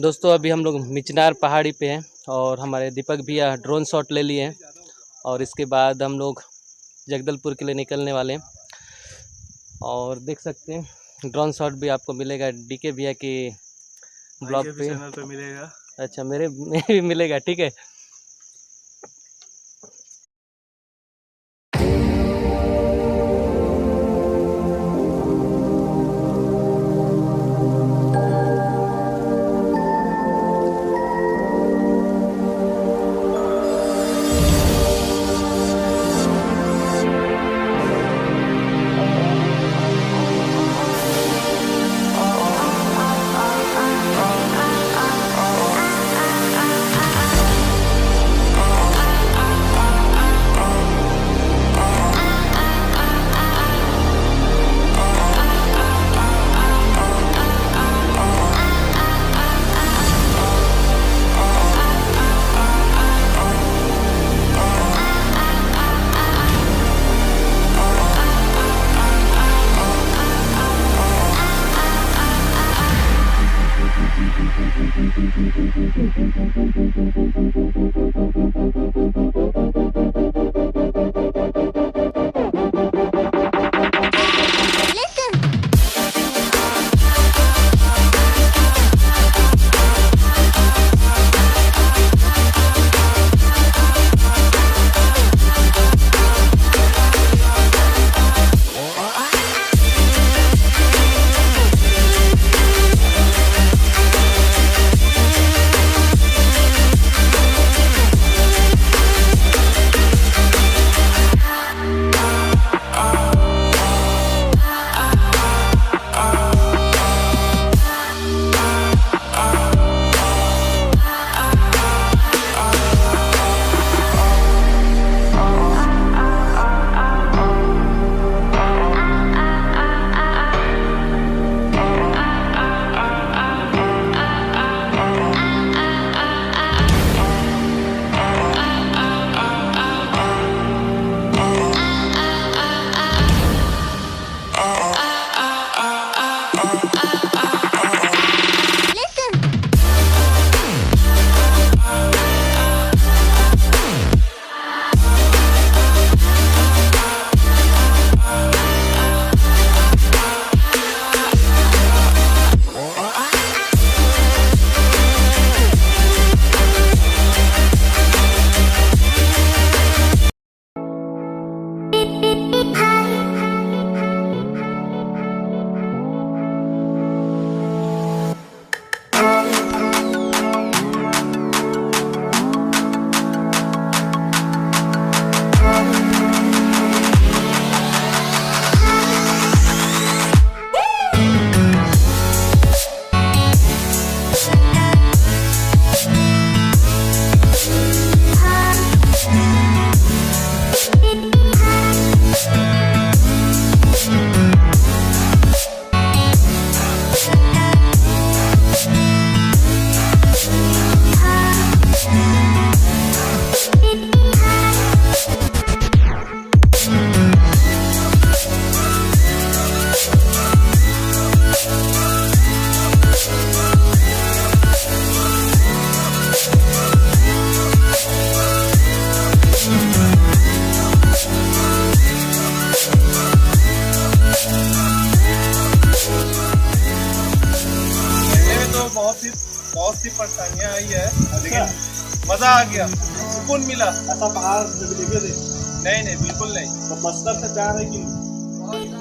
दोस्तों अभी हम लोग मिचनार पहाड़ी पे हैं और हमारे दीपक भैया ड्रोन शॉट ले लिए हैं और इसके बाद हम लोग जगदलपुर के लिए निकलने वाले हैं। और देख सकते हैं ड्रोन शॉट भी आपको मिलेगा डीके भैया के ब्लॉग पे, चैनल पे मिलेगा। अच्छा मेरे में भी मिलेगा, ठीक है। बहुत सी परेशानियां आई है, लेकिन मजा आ गया, सुकून मिला। ऐसा पहाड़ देखे थे? नहीं बिल्कुल नहीं। तो बस्तर से प्यार है कि